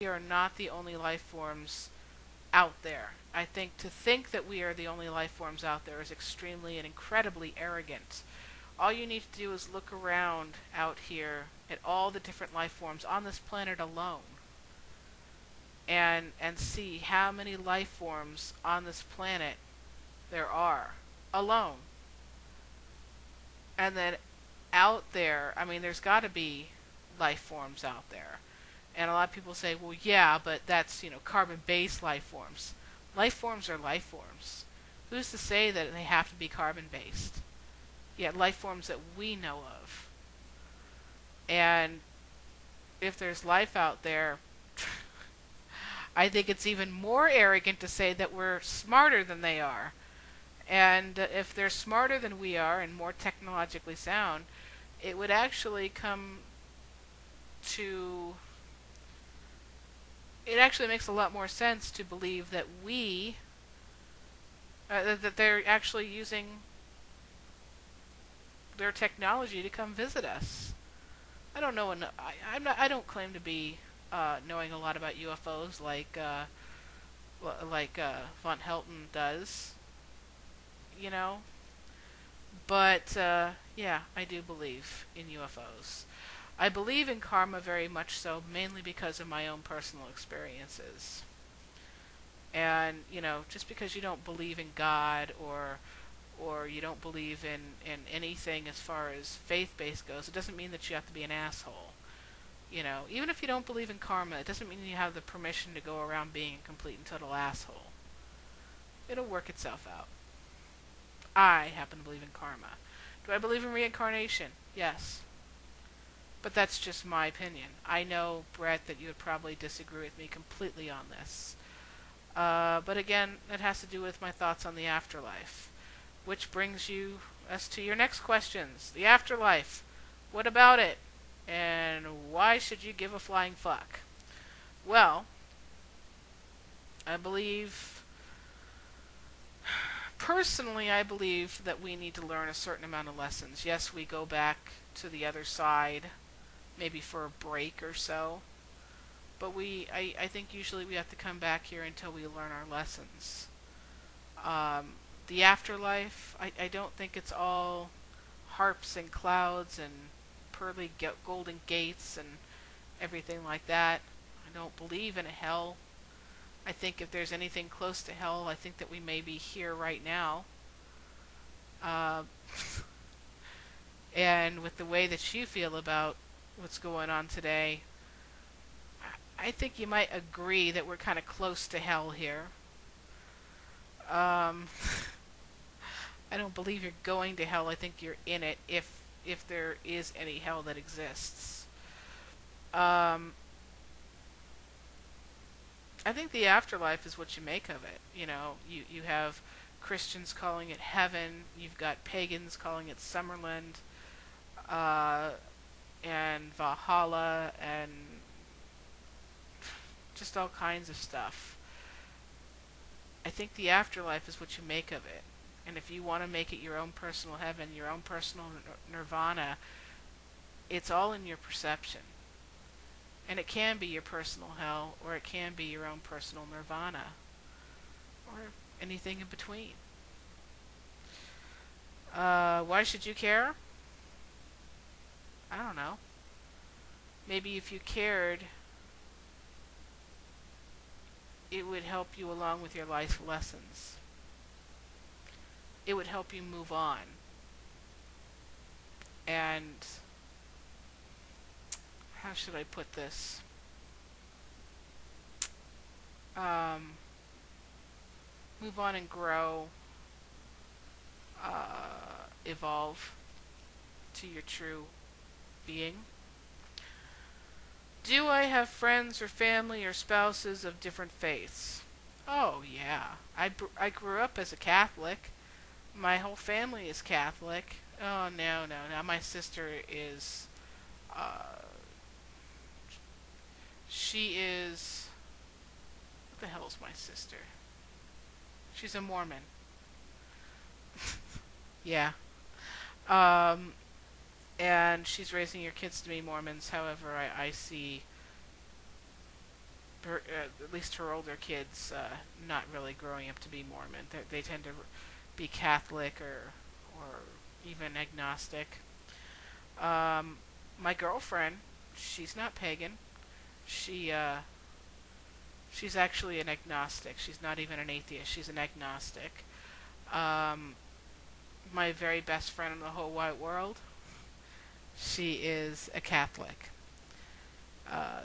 we are not the only life forms out there. I think to think that we are the only life forms out there is extremely and incredibly arrogant. All you need to do is look around out here at all the different life forms on this planet alone and see how many life forms on this planet there are alone. And then out there, I mean, there's got to be life forms out there. And a lot of people say, well, yeah, but that's, carbon-based life forms. Life forms are life forms. Who's to say that they have to be carbon-based? Yet life forms that we know of. And if there's life out there, I think it's even more arrogant to say that we're smarter than they are. And if they're smarter than we are and more technologically sound, it would actually come to... It actually makes a lot more sense to believe that that they're actually using their technology to come visit us. I don't know. I don't claim to be knowing a lot about UFOs like Von Helton does. You know, but yeah, I do believe in UFOs. I believe in karma very much so, mainly because of my own personal experiences. And just because you don't believe in God or you don't believe in anything as far as faith-based goes, it doesn't mean that you have to be an asshole. Even if you don't believe in karma, it doesn't mean you have the permission to go around being a complete and total asshole. It'll work itself out. I happen to believe in karma. Do I believe in reincarnation? Yes. But that's just my opinion. I know, Brett, that you would probably disagree with me completely on this. But again, it has to do with my thoughts on the afterlife. Which brings us to your next questions. The afterlife. What about it? And why should you give a flying fuck? Well, I believe... Personally, I believe that we need to learn a certain amount of lessons. Yes, we go back to the other side, maybe for a break or so. But I think usually we have to come back here until we learn our lessons. The afterlife, I don't think it's all harps and clouds and pearly golden gates and everything like that. I don't believe in a hell. I think if there's anything close to hell, I think that we may be here right now. Uh, and with the way that you feel about what's going on today, I think you might agree that we're kind of close to hell here. Um, I don't believe you're going to hell. I think you're in it if there is any hell that exists. Um, I think the afterlife is what you make of it. You have Christians calling it heaven. You've got pagans calling it Summerland, uh, and Valhalla, and just all kinds of stuff. I think the afterlife is what you make of it. And if you want to make it your own personal heaven, your own personal nirvana, it's all in your perception. And it can be your personal hell, or it can be your own personal nirvana, or anything in between. Why should you care? I don't know. Maybe if you cared, it would help you along with your life lessons. It would help you move on. And how should I put this? Move on and grow, evolve to your true being. Do I have friends or family or spouses of different faiths? Oh, yeah. I grew up as a Catholic. My whole family is Catholic. Oh, no, no. Now my sister is... she is... What the hell is my sister? She's a Mormon. Yeah. Um, and she's raising your kids to be Mormons. However, I see at least her older kids, not really growing up to be Mormon. They tend to be Catholic or even agnostic. Um, my girlfriend, she's not pagan. She she's actually an agnostic. She's not even an atheist. She's an agnostic. Um, my very best friend in the whole wide world, she is a Catholic.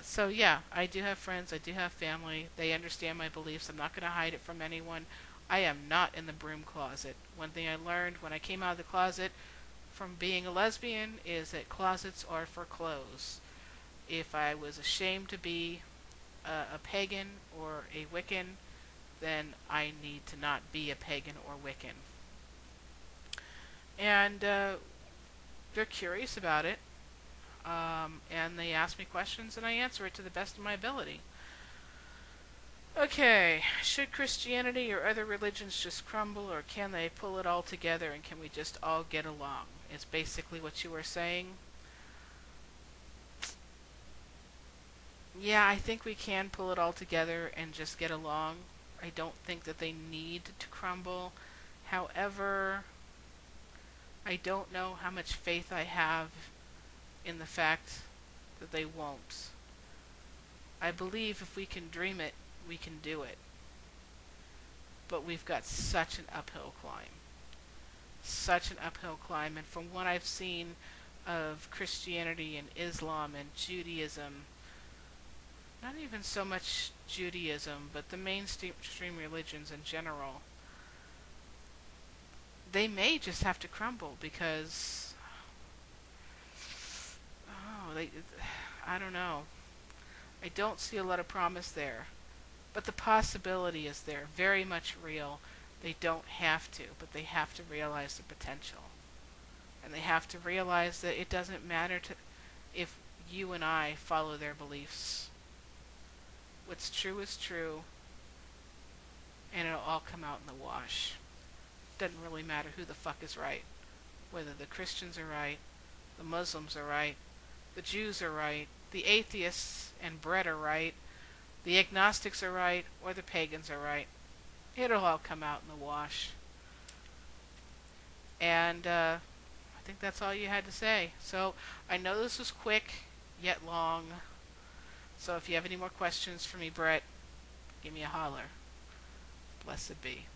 So yeah, I do have friends. I do have family. They understand my beliefs. I'm not going to hide it from anyone. I am not in the broom closet. One thing I learned when I came out of the closet from being a lesbian is that closets are for clothes. If I was ashamed to be a pagan or a Wiccan, then I need to not be a pagan or Wiccan. And they're curious about it, and they ask me questions, and I answer it to the best of my ability. Okay, should Christianity or other religions just crumble, or can they pull it all together, and can we just all get along? Is basically what you were saying. Yeah, I think we can pull it all together and just get along. I don't think that they need to crumble. However, I don't know how much faith I have in the fact that they won't. I believe if we can dream it, we can do it. But we've got such an uphill climb. Such an uphill climb. And from what I've seen of Christianity and Islam and Judaism, not even so much Judaism, but the mainstream religions in general, they may just have to crumble because, oh, I don't know. I don't see a lot of promise there. But the possibility is there, very much real. They don't have to, but they have to realize the potential. And they have to realize that it doesn't matter if you and I follow their beliefs. What's true is true, and it'll all come out in the wash. Doesn't really matter who the fuck is right. Whether the Christians are right, the Muslims are right, the Jews are right, the atheists and Brett are right, the agnostics are right, or the pagans are right. It'll all come out in the wash. And I think that's all you had to say. So I know this was quick, yet long. So if you have any more questions for me, Brett, give me a holler. Blessed be.